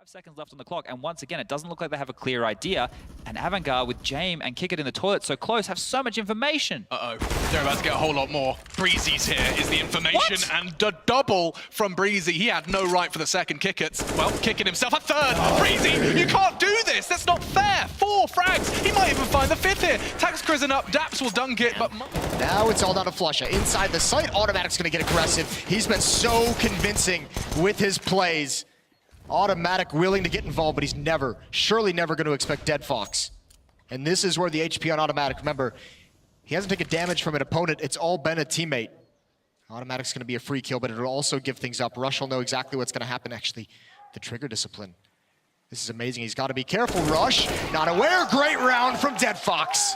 5 seconds left on the clock, and once again, it doesn't look like they have a clear idea. And Avantgarde with Jame and Kick It in the toilet so close have so much information. Uh-oh, they're about to get a whole lot more. Breezy's here is the information, What? and the double from Breezy. He had no right for the second Kick-Its. Well, kicking himself a third. Breezy, you can't do this. That's not fair. 4 frags. He might even find the 5th here. Tags Krisen up. Daps will dunk it, but... Now it's all down to Flusha. Inside the site, Automatic's gonna get aggressive. He's been so convincing with his plays. Automatic willing to get involved, but he's surely never going to expect Dead Fox. And this is where the HP on Automatic, remember, he hasn't taken damage from an opponent, it's all been a teammate. Automatic's going to be a free kill, but it'll also give things up. Rush will know exactly what's going to happen, actually. The trigger discipline. This is amazing, he's got to be careful. Rush, not aware, great round from Dead Fox.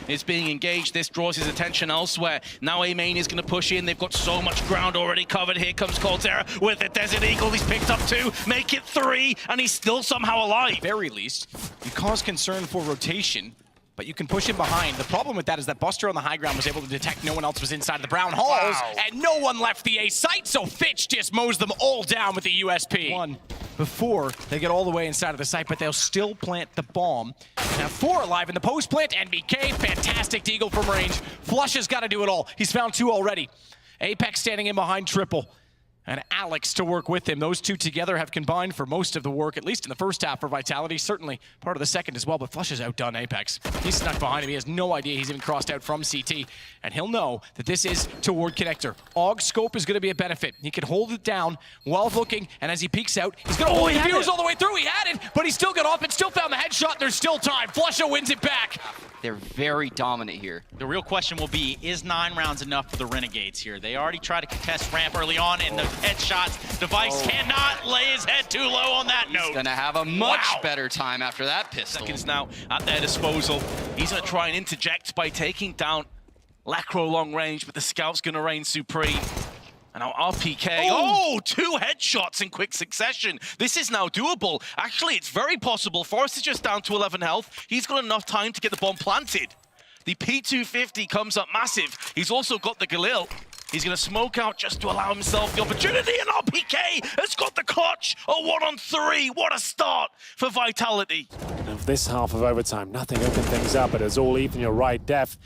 Is being engaged. This draws his attention elsewhere. Now A main is going to push in. They've got so much ground already covered. Here comes Colterra with the Desert Eagle. He's picked up 2, make it 3, and he's still somehow alive. Very least, you cause concern for rotation, but you can push him behind. The problem with that is that Buster on the high ground was able to detect no one else was inside the brown halls, and no one left the A site, so Fitch just mows them all down with the USP. One before they get all the way inside of the site, but they'll still plant the bomb. Now 4 alive in the post plant. NBK, fantastic deagle from range. Flush has got to do it all. He's found 2 already. Apex standing in behind triple. And Alex to work with him. Those 2 together have combined for most of the work, at least in the first half for Vitality, certainly part of the second as well, but Flush has outdone Apex. He's snuck behind him, he has no idea he's even crossed out from CT, and he'll know that this is toward Connector. AUG scope is gonna be a benefit. He can hold it down while looking, and as he peeks out, he's gonna hold the viewers all the way through. He had it, but he still got off and still found the headshot. There's still time. Flusha wins it back. They're very dominant here. The real question will be, is 9 rounds enough for the Renegades here? They already tried to contest ramp early on, and the headshots, Device cannot lay his head too low on that note. He's gonna have a much better time after that pistol. Seconds now at their disposal. He's gonna try and interject by taking down Lacro long range, but the scout's gonna reign supreme. And now RPK, oh, 2 headshots in quick succession. This is now doable. Actually, it's very possible. Forrest is just down to 11 health. He's got enough time to get the bomb planted. The P250 comes up massive. He's also got the Galil. He's gonna smoke out just to allow himself the opportunity, and RPK has got the clutch. A 1-on-3, what a start for Vitality. Of this half of overtime, nothing opened things up, but it's all even. You're right, Def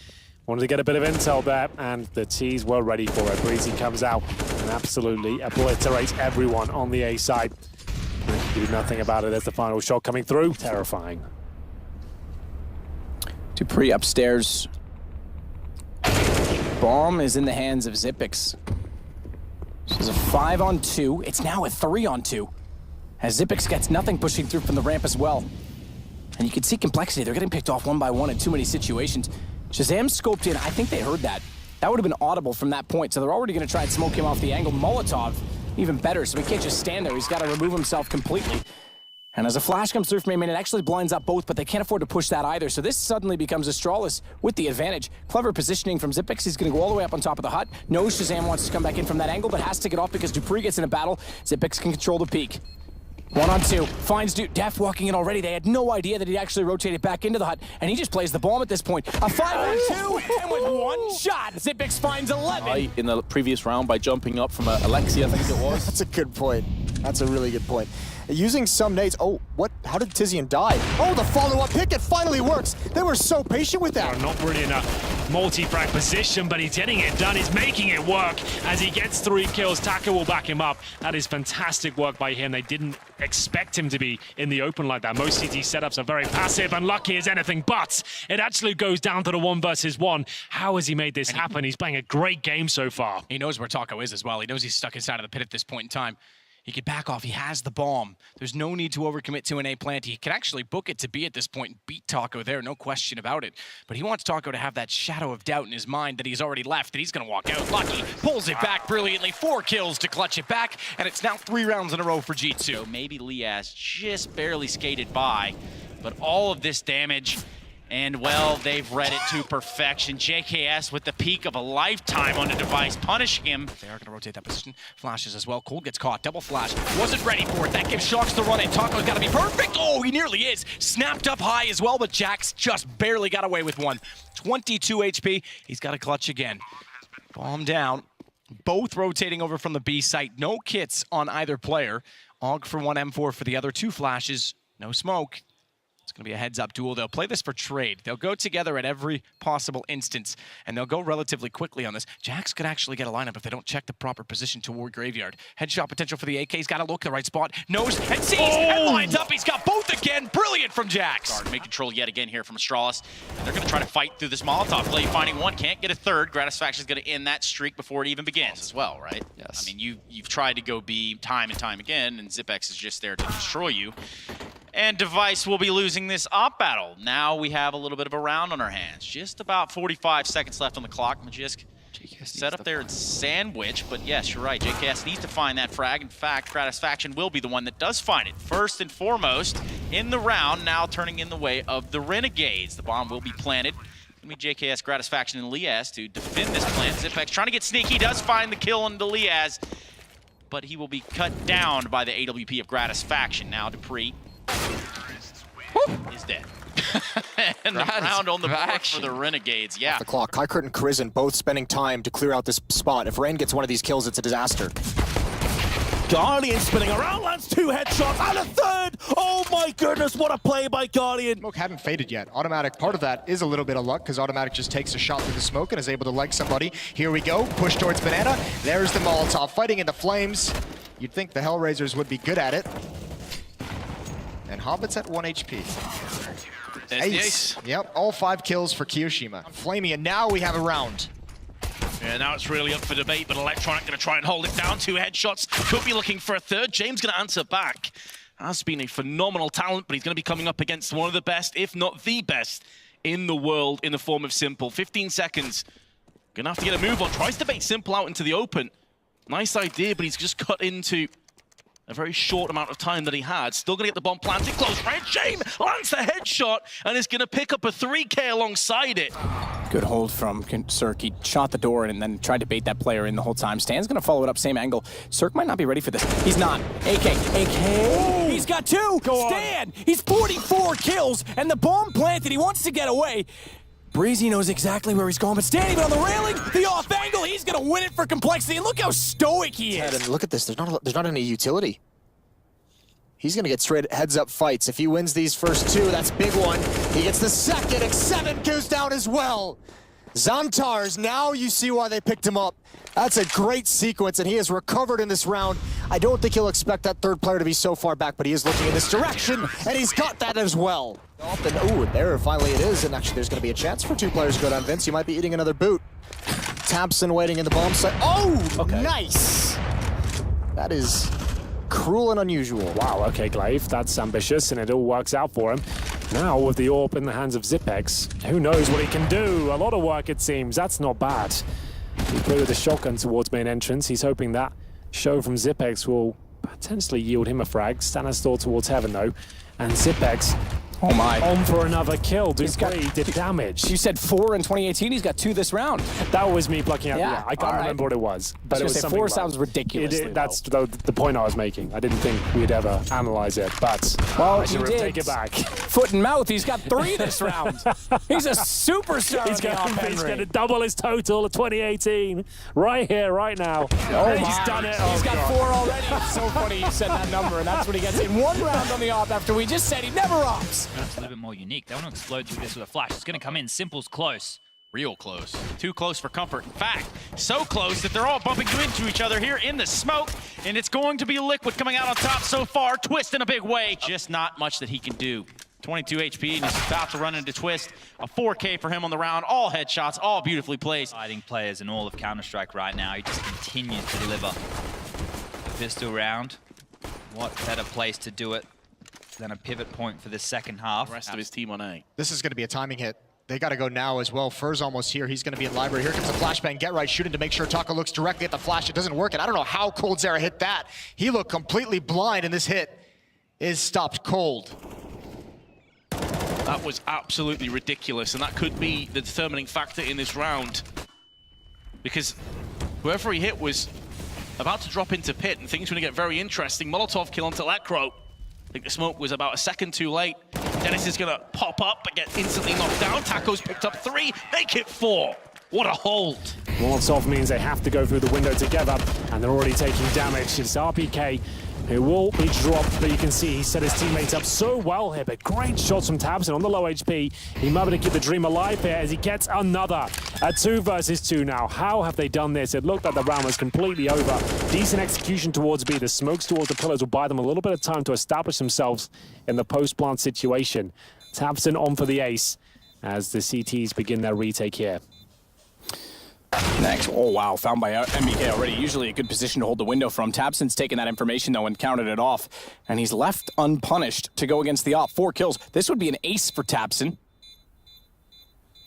wanted to get a bit of intel there, and the T's were ready for it. Breezy comes out and absolutely obliterates everyone on the A side. Do nothing about it as the final shot coming through. Terrifying. Dupree upstairs. Bomb is in the hands of Xyp9x. So it's a 5-on-2. It's now a 3-on-2. As Xyp9x gets nothing pushing through from the ramp as well. And you can see complexity. They're getting picked off 1 by 1 in too many situations. Shazam scoped in. I think they heard that. That would have been audible from that point. So they're already going to try and smoke him off the angle. Molotov, even better. So he can't just stand there. He's got to remove himself completely. And as a flash comes through from A-main, it actually blinds up both, but they can't afford to push that either. So this suddenly becomes Astralis with the advantage. Clever positioning from Xyp9x. He's going to go all the way up on top of the hut. Knows Shazam wants to come back in from that angle, but has to get off because Dupree gets in a battle. Xyp9x can control the peak. 1-on-2, finds Def walking in already. They had no idea that he'd actually rotated back into the hut, and he just plays the bomb at this point. A 5-on-2, and with 1 shot, Xyp9x finds 11. In the previous round by jumping up from Alexi, I think it was. That's a good point. That's a really good point. Using some nades. Oh, what? How did Tizian die? Oh, the follow-up pick, it finally works. They were so patient with that. Not really in a multi-frag position, but he's getting it done. He's making it work. As he gets 3 kills, Taka will back him up. That is fantastic work by him. They didn't expect him to be in the open like that. Most CT setups are very passive, unlucky as anything, but it actually goes down to the 1 versus 1. How has he made this happen? He's playing a great game so far. He knows where Taco is as well. He knows he's stuck inside of the pit at this point in time. He could back off. He has the bomb. There's no need to overcommit to an A plant. He can actually book it to B at this point and beat Taco there, no question about it. But he wants Taco to have that shadow of doubt in his mind that he's already left, that he's going to walk out. Lucky pulls it back brilliantly. 4 kills to clutch it back, and it's now 3 rounds in a row for G2. So maybe Liaz just barely skated by, but all of this damage, and well, they've read it to perfection. JKS with the peak of a lifetime on the Device, punishing him. They are going to rotate that position. Flashes as well. Cole gets caught. Double flash. Wasn't ready for it. That gives Shocks the run in. Taco's got to be perfect. Oh, he nearly is. Snapped up high as well, but Jax just barely got away with 1. 22 HP. He's got to clutch again. Bomb down. Both rotating over from the B site. No kits on either player. AUG for one, M4 for the other. 2 flashes, no smoke. It's going to be a heads-up duel. They'll play this for trade. They'll go together at every possible instance, and they'll go relatively quickly on this. Jax could actually get a lineup if they don't check the proper position toward Graveyard. Headshot potential for the AK. He's got to look the right spot. Knows and sees and lines up. He's got both again. Brilliant from Jax. Make control yet again here from Astralis. And they're going to try to fight through this Molotov play. Finding one, can't get a third. Gratisfaction is going to end that streak before it even begins as well, right? Yes. I mean, you've tried to go B time and time again, and Zipex is just there to destroy you. And Device will be losing this op battle. Now we have a little bit of a round on our hands. Just about 45 seconds left on the clock. Magisk set up there and sandwich, but yes, you're right. JKS needs to find that frag. In fact, Gratisfaction will be the one that does find it. First and foremost in the round, now turning in the way of the Renegades. The bomb will be planted. Gonna be JKS, Gratisfaction, and Liaz to defend this plant. Zipex trying to get sneaky, does find the kill on the Liaz, but he will be cut down by the AWP of Gratisfaction. Now Dupree is dead. And the round on the board for the Renegades, yeah. The clock. Kykert and Krisen both spending time to clear out this spot. If Rain gets one of these kills, it's a disaster. Guardian spinning around, lands 2 headshots and a third! Oh my goodness, what a play by Guardian! Smoke hadn't faded yet. Automatic, part of that is a little bit of luck, because Automatic just takes a shot through the smoke and is able to leg somebody. Here we go, push towards Banana. There's the Molotov, fighting in the flames. You'd think the Hellraisers would be good at it. And Hobbit's at 1 HP. There's the ace. Yep, all 5 kills for Kiyoshima. Flamey, and now we have a round. Yeah, now it's really up for debate, but Electronic going to try and hold it down. 2 headshots, could be looking for a third. James going to answer back. Has been a phenomenal talent, but he's going to be coming up against one of the best, if not the best, in the world in the form of Simple. 15 seconds. Going to have to get a move on. Tries to bait Simple out into the open. Nice idea, but he's just cut into a very short amount of time that he had. Still going to get the bomb planted close range. James lands the headshot and is going to pick up a 3K alongside it. Good hold from Cirque. He shot the door and then tried to bait that player in the whole time. Stan's going to follow it up, same angle. Cirque might not be ready for this. He's not. AK. He's got 2. Stan, he's 44 kills and the bomb planted. He wants to get away. Breezy knows exactly where he's going, but standing on the railing, the off angle, he's going to win it for complexity. And look how stoic he is. And look at this, there's not any utility. He's going to get straight heads-up fights. If he wins these first 2, that's a big one. He gets the second, X7 goes down as well. Xantars, now you see why they picked him up. That's a great sequence, and he has recovered in this round. I don't think he'll expect that third player to be so far back, but he is looking in this direction, and he's got that as well. Ooh, there finally it is, and actually there's going to be a chance for 2 players to go down. Vince, you might be eating another boot. Thompson waiting in the bomb site. Oh, okay. Nice! That is cruel and unusual. Wow, okay, Glaive, that's ambitious, and it all works out for him. Now, with the AWP in the hands of Zipex, who knows what he can do? A lot of work, it seems. That's not bad. He played with a shotgun towards main entrance. He's hoping that show from Zipex will potentially yield him a frag. Stanistor towards heaven, though. And Zipex, oh my, on for another kill. Dupree did damage. You said 4 in 2018. He's got 2 this round. That was me plucking out. Yeah, I can't remember what it was. But it was something 4 low. sounds ridiculous. That's the point I was making. I didn't think we'd ever analyze it, but well, I should take it back. Foot and mouth. He's got 3 this round. He's a superstar. He's going to double his total of 2018 right here, right now. Oh, he's done it. He's got 4 already. It's so funny you said that number, and that's what he gets in 1 round on the op after we just said he never ops. It's a little bit more unique. They want to explode through this with a flash. It's going to come in. Simple's close. Real close. Too close for comfort. In fact, so close that they're all bumping into each other here in the smoke, and it's going to be Liquid coming out on top so far. Twist in a big way. Just not much that he can do. 22 HP, and he's about to run into Twist. A 4K for him on the round. All headshots, all beautifully placed. Fighting players in all of Counter-Strike right now. He just continues to deliver. The pistol round. What better place to do it than a pivot point for the second half. The rest of his team on A. This is going to be a timing hit. They got to go now as well. Fur's almost here. He's going to be in library. Here comes the flashbang. Get right, shooting to make sure Taka looks directly at the flash. It doesn't work, and I don't know how coldzera hit that. He looked completely blind, and this hit is stopped cold. That was absolutely ridiculous, and that could be the determining factor in this round. Because whoever he hit was about to drop into pit, and things were going to get very interesting. Molotov kill onto Electro. I think the smoke was about a second too late. Dennis is going to pop up and get instantly knocked down. Taco's picked up 3, make it 4. What a hold. Molotov means they have to go through the window together, and they're already taking damage. It's RPK who will be dropped, but you can see he set his teammates up so well here, but great shots from tabseN on the low HP. He might be able to keep the dream alive here as he gets another. A 2 versus 2 now. How have they done this? It looked like the round was completely over. Decent execution towards B. The smokes towards the pillars will buy them a little bit of time to establish themselves in the post-plant situation. tabseN on for the ace as the CTs begin their retake here. Next, oh wow, found by MBK already. Usually a good position to hold the window from. tabseN's taken that information though and counted it off. And he's left unpunished to go against the op. 4 kills. This would be an ace for tabseN.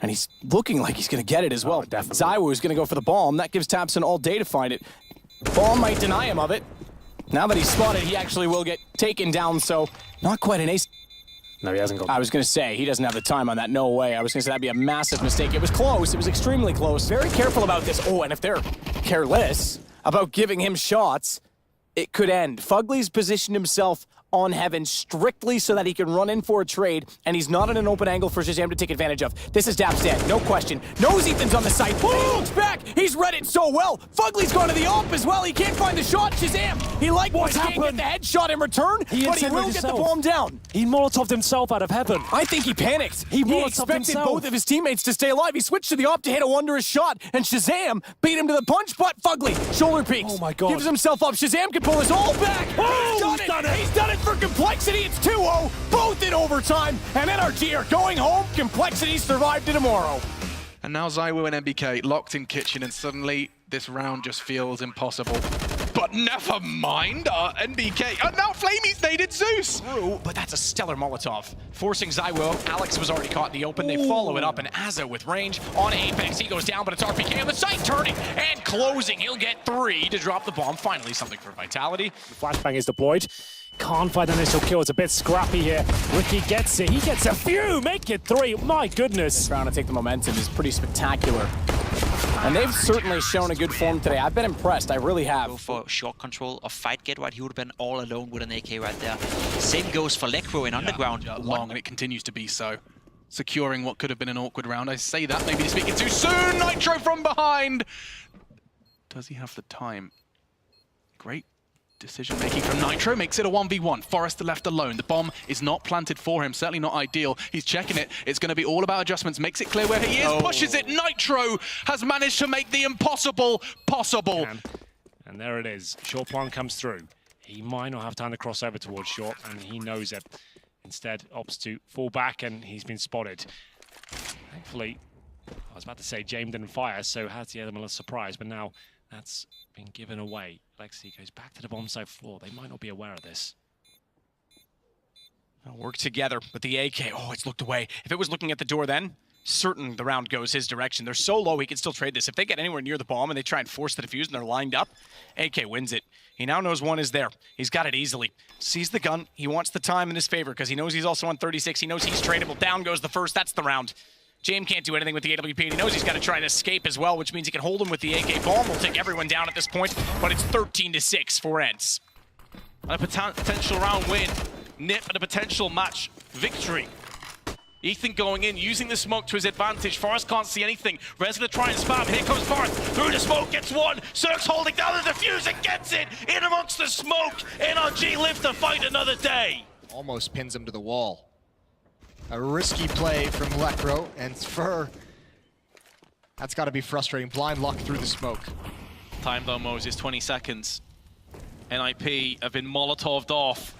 And he's looking like he's going to get it as well. Definitely. ZywOo is going to go for the bomb. That gives tabseN all day to find it. Bomb might deny him of it. Now that he's spotted, he actually will get taken down, so not quite an ace. No, he hasn't got. I was going to say, he doesn't have the time on that. No way. I was going to say that'd be a massive mistake. It was close. It was extremely close. Very careful about this. Oh, and if they're careless about giving him shots, it could end. Fugly's positioned himself on Heaven strictly so that he can run in for a trade, and he's not in an open angle for Shazam to take advantage of. This is dappsTAN, no question. Knows Ethan's on the site. He looks back. He's read it so well. Fugly's gone to the op as well. He can't find the shot. Shazam, he likewise can't get the headshot in return, but he will get the bomb down. He Molotov'd himself out of Heaven. I think he panicked. He expected both of his teammates to stay alive. He switched to the op to hit a wondrous shot, and Shazam beat him to the punch, but Fugly, shoulder peeks. Oh my God. Gives himself up. Shazam can pull this all back. Oh, He's done it. He's done it for Complexity. It's 2-0, both in overtime, and NRG are going home. Complexity survived to tomorrow. And now ZywOo and MBK locked in kitchen, and suddenly this round just feels impossible. But never mind, NBK. And now Flamey's naded Zeus. But that's a stellar Molotov. Forcing ZywOo. Alex was already caught in the open. They follow it up, and Azza with range on Apex. He goes down, but it's RPK on the site, turning and closing. He'll get 3 to drop the bomb. Finally, something for Vitality. Flashbang is deployed. Can't find the initial kill. It's a bit scrappy here. Ricky gets it. He gets a few. Make it 3. My goodness. Trying to take the momentum is pretty spectacular. And they've certainly shown a good form today. I've been impressed. I really have. Go for short control of fight get right. He would have been all alone with an AK right there. Same goes for Lekro in underground. Long, and it continues to be so. Securing what could have been an awkward round. I say that, maybe speaking too soon. Nitro from behind. Does he have the time? Great decision-making from Nitro makes it a 1v1. Forrester left alone. The bomb is not planted for him. Certainly not ideal. He's checking it. It's going to be all about adjustments. Makes it clear where he is. Pushes it. Nitro has managed to make the impossible possible. And there it is. Short plan comes through. He might not have time to cross over towards short, and he knows it. Instead, opts to fall back, and he's been spotted. Thankfully, I was about to say James didn't fire, so has the element of surprise, but now that's been given away. Lexi goes back to the bomb site floor. They might not be aware of this. They'll work together with the AK. Oh, it's looked away. If it was looking at the door then, certain the round goes his direction. They're so low, he can still trade this. If they get anywhere near the bomb and they try and force the defuse and they're lined up, AK wins it. He now knows one is there. He's got it easily. Sees the gun. He wants the time in his favor because he knows he's also on 36. He knows he's tradable. Down goes the first. That's the round. James can't do anything with the AWP, and he knows he's got to try and escape as well, which means he can hold him with the AK. Bomb will take everyone down at this point, but it's 13-6 for Ents. And a potential round win. Nip and a potential match victory. Ethan going in, using the smoke to his advantage. Forrest can't see anything. Rez gonna try and spam. Here comes Forrest. Through the smoke, gets one. Cirque's holding down the defuse and gets it. In amongst the smoke. NRG live to fight another day. Almost pins him to the wall. A risky play from Lekro, and Fur. That's got to be frustrating. Blind luck through the smoke. Time though, Moses, 20 seconds. NIP have been Molotov'd off.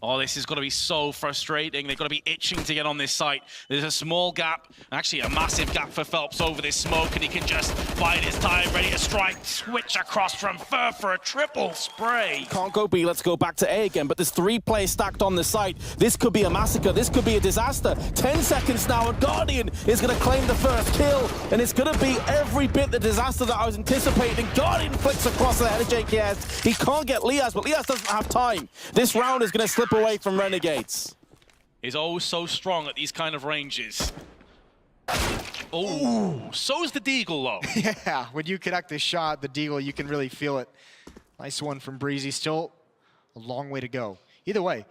Oh, this is going to be so frustrating. They're going to be itching to get on this site. There's a small gap, actually a massive gap for Phelps over this smoke, and he can just bide his time, ready to strike. Switch across from Fur for a triple spray. Can't go B, let's go back to A again, but there's 3 players stacked on the site. This could be a massacre, this could be a disaster. 10 seconds now, and Guardian is going to claim the first kill, and it's going to be every bit the disaster that I was anticipating. Guardian flicks across the head of JKS. He can't get Lias, but Lias doesn't have time. This round is going to slip away from Renegades. Is always so strong at these kind of ranges. Oh, so is the Deagle though. Yeah, when you connect this shot, the Deagle, you can really feel it. Nice one from Breezy. Still a long way to go. Either way,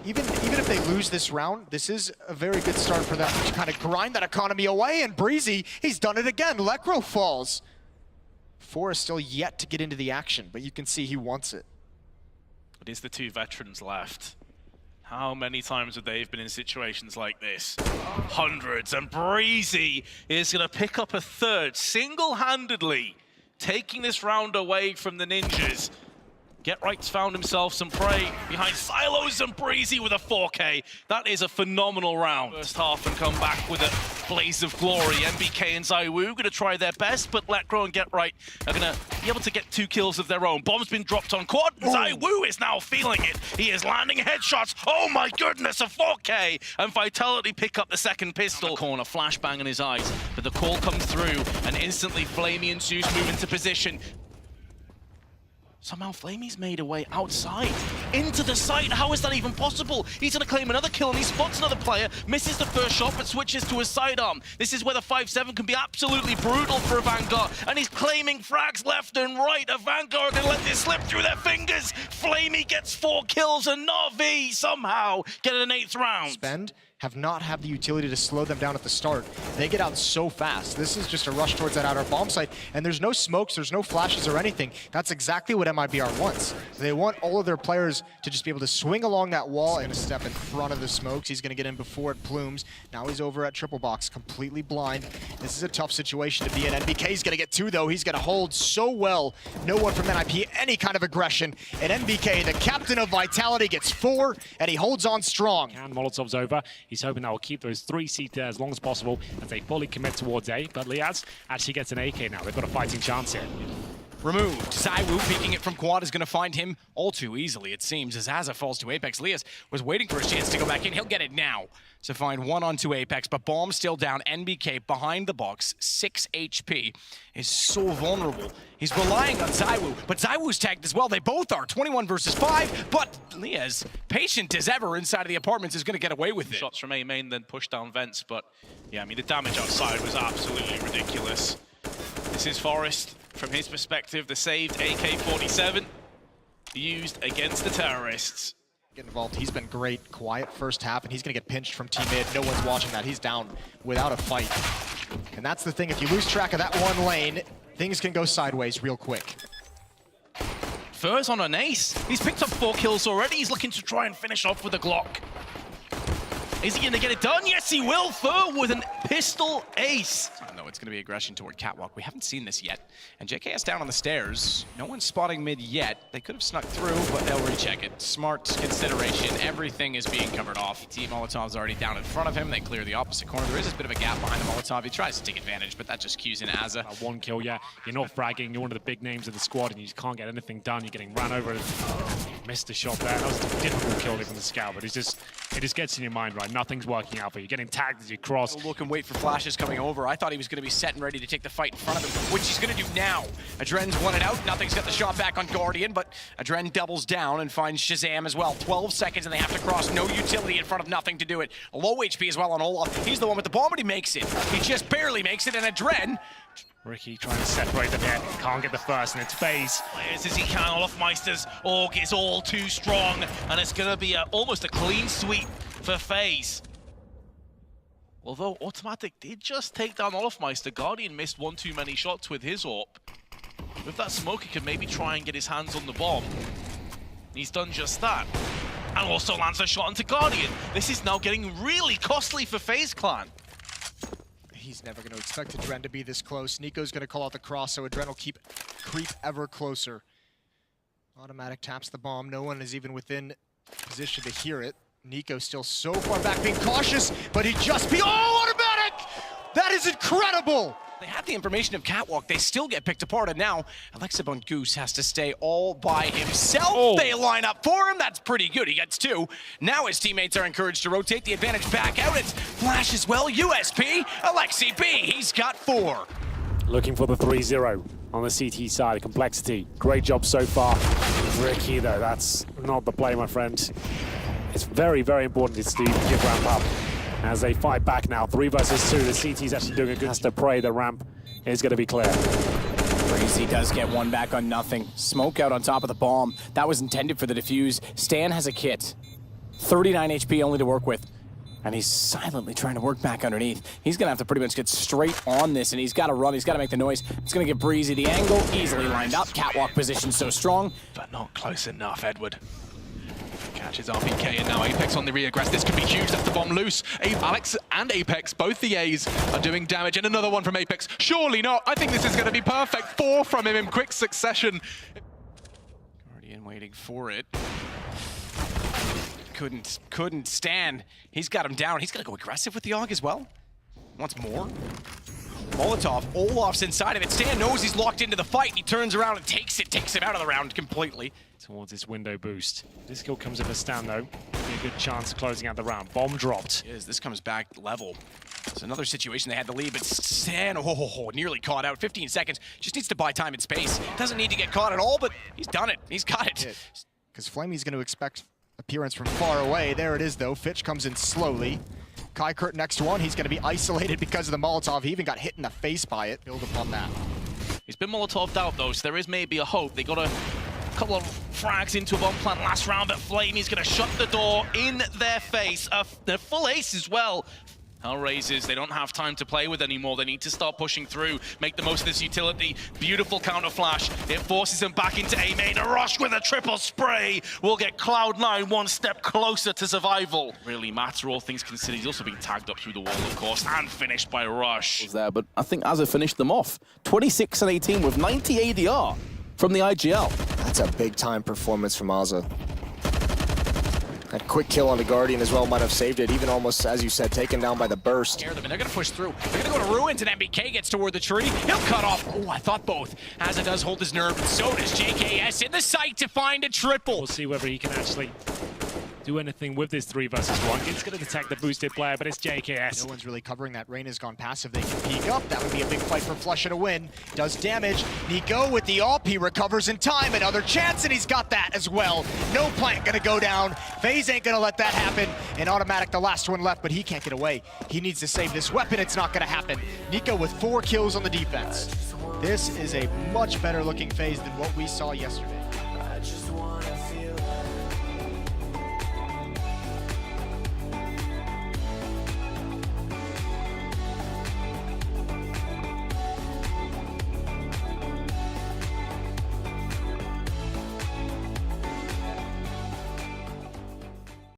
even if they lose this round, this is a very good start for them to kind of grind that economy away. And Breezy, he's done it again. Lekro falls. Four is still yet to get into the action, but you can see he wants it. But is the two veterans left? How many times have they been in situations like this? Hundreds, and Breezy is going to pick up a third single-handedly, taking this round away from the Ninjas. Get Right's found himself some prey behind silos, and Breezy with a 4K. That is a phenomenal round. First half and come back with a blaze of glory. MBK and ZywOo going to try their best, but Lekro and Get Right are going to be able to get 2 kills of their own. Bomb's been dropped on quad. ZywOo is now feeling it. He is landing headshots. Oh my goodness, a 4K. And Vitality pick up the second pistol. Corner, flashbang in his eyes, but the call comes through, and instantly Flamey and Zeus move into position. Somehow Flamey's made a way outside, into the site. How is that even possible? He's gonna claim another kill, and he spots another player, misses the first shot, but switches to a sidearm. This is where the 5-7 can be absolutely brutal for a Vanguard, and he's claiming frags left and right. A Vanguard didn't let this slip through their fingers. Flamey gets 4 kills, and Na'Vi somehow get an 8th round. Spend have not had the utility to slow them down at the start. They get out so fast. This is just a rush towards that outer bomb site, and there's no smokes, there's no flashes or anything. That's exactly what MIBR wants. They want all of their players to just be able to swing along that wall and a step in front of the smokes. He's gonna get in before it plumes. Now he's over at triple box, completely blind. This is a tough situation to be in. NBK's gonna get 2 though. He's gonna hold so well. No one from NIP, any kind of aggression. And NBK, the captain of Vitality, gets 4, and he holds on strong. And Molotov's over. He's hoping that will keep those 3 CT there as long as possible as they fully commit towards A. But Liaz actually gets an AK now. They've got a fighting chance here. Removed. ZywOo peeking it from quad is going to find him all too easily, it seems, as Aza falls to Apex. Liaz was waiting for his chance to go back in. He'll get it now to find 1-on-2 Apex, but Bomb still down. NBK behind the box, 6 HP, is so vulnerable. He's relying on ZywOo, but ZywOo's tagged as well. They both are, 21 versus 5, but Liaz, patient as ever inside of the apartments, is going to get away with it. Shots from A main, then push down vents, but yeah, I mean, the damage outside was absolutely ridiculous. This is Forest. From his perspective, the saved AK-47 used against the terrorists. Get involved. He's been great, quiet first half, and he's gonna get pinched from T-mid. No one's watching that. He's down without a fight. And that's the thing, if you lose track of that one lane, things can go sideways real quick. Fur's on an ace. He's picked up 4 kills already. He's looking to try and finish off with a Glock. Is he going to get it done? Yes, he will. Fur with an pistol ace. No, it's going to be aggression toward Catwalk. We haven't seen this yet. And JKS down on the stairs. No one's spotting mid yet. They could have snuck through, but they'll recheck it. Smart consideration. Everything is being covered off. Team Molotov's already down in front of him. They clear the opposite corner. There is a bit of a gap behind the Molotov. He tries to take advantage, but that just cues in Aza. 1 kill, yeah. You're not fragging. You're one of the big names of the squad, and you just can't get anything done. You're getting ran over. Missed a shot there. That was a difficult kill from the scout, but it just gets in your mind, right? Nothing's working out for you. You're getting tagged as you cross. Look and wait for flashes coming over. I thought he was going to be set and ready to take the fight in front of him, which he's going to do now. Adren's won it out. Nothing's got the shot back on Guardian, but Adren doubles down and finds Shazam as well. 12 seconds, and they have to cross. No utility in front of nothing to do it. Low HP as well on Olaf. He's the one with the bomb, but he makes it. He just barely makes it, and Adren... Ricky trying to separate them here. Can't get the first, and it's FaZe. Players as he can. Olafmeister's Org is all too strong, and it's going to be almost a clean sweep for FaZe. Although Automatic did just take down Olafmeister, Guardian missed 1 too many shots with his AWP. With that smoke, he could maybe try and get his hands on the bomb. He's done just that. And also lands a shot into Guardian. This is now getting really costly for FaZe Clan. He's never going to expect Adren to be this close. Nico's going to call out the cross, so Adren will creep ever closer. Automatic taps the bomb. No one is even within position to hear it. Nico still so far back, being cautious, but he just oh, Automatic! That is incredible! They have the information of Catwalk. They still get picked apart, and now Alexabon Goose has to stay all by himself. Oh. They line up for him. That's pretty good. He gets 2. Now his teammates are encouraged to rotate the advantage back out. It's Flash as well. USP, Alexi B. He's got 4. Looking for the 3-0 on the CT side. Complexity. Great job so far. Ricky, though, that's not the play, my friend. It's very, very important to Steve to give ramp up. As they fight back now, 3 versus 2. The CT's actually doing a good to pray. The ramp is going to be clear. Breezy does get 1 back on nothing. Smoke out on top of the bomb. That was intended for the defuse. Stan has a kit. 39 HP only to work with. And he's silently trying to work back underneath. He's going to have to pretty much get straight on this, and he's got to run. He's got to make the noise. It's going to get Breezy the angle. Easily lined up. Catwalk position so strong. But not close enough, Edward. Catches RPK and now Apex on the reaggress. This could be huge. That's the bomb loose. Alex and Apex, both the A's, are doing damage. And another one from Apex. Surely not. I think this is going to be perfect. 4 from him in quick succession. Guardian waiting for it. Couldn't stand. He's got him down. He's going to go aggressive with the AUG as well. Wants more. Molotov, Olaf's inside of it. Stan knows he's locked into the fight. He turns around and takes him out of the round completely. Towards this window boost. This kill comes with a Stan though. Be a good chance of closing out the round. Bomb dropped. This comes back level. It's another situation they had to lead, but Stan, nearly caught out. 15 seconds. Just needs to buy time and space. Doesn't need to get caught at all, but he's done it. He's got it. Because Flamey's going to expect appearance from far away. There it is though. Fitch comes in slowly. Kai Kurt next one. He's going to be isolated because of the Molotov. He even got hit in the face by it. Build upon that. He's been Molotov'd out though, so there is maybe a hope. They got a couple of frags into a bomb plant last round, but Flamey's going to shut the door in their face. They're full ace as well. Hellraisers, they don't have time to play with anymore. They need to start pushing through, make the most of this utility. Beautiful counter flash. It forces them back into A main. A rush with a triple spray will get Cloud9 one step closer to survival. Really matter, all things considered. He's also being tagged up through the wall, of course, and finished by Rush. There, but I think Azza finished them off. 26 and 18 with 90 ADR from the IGL. That's a big-time performance from Azza. That quick kill on the Guardian as well might have saved it, even almost, as you said, taken down by the burst. Scare them, and they're going to push through. They're going to go to Ruins, and MBK gets toward the tree. He'll cut off. Oh, I thought both. Azza does hold his nerve, and so does JKS in the sight to find a triple. We'll see whether he can actually do anything with this 3 versus 1. It's going to detect the boosted player, but it's JKS. No one's really covering that. Reyna's gone passive. They can peek up. That would be a big fight for Flusha to win. Does damage. Nico with the AWP. He recovers in time. Another chance, and he's got that as well. No plant going to go down. FaZe ain't going to let that happen. And Automatic, the last one left, but he can't get away. He needs to save this weapon. It's not going to happen. Nico with 4 kills on the defense. This is a much better looking FaZe than what we saw yesterday.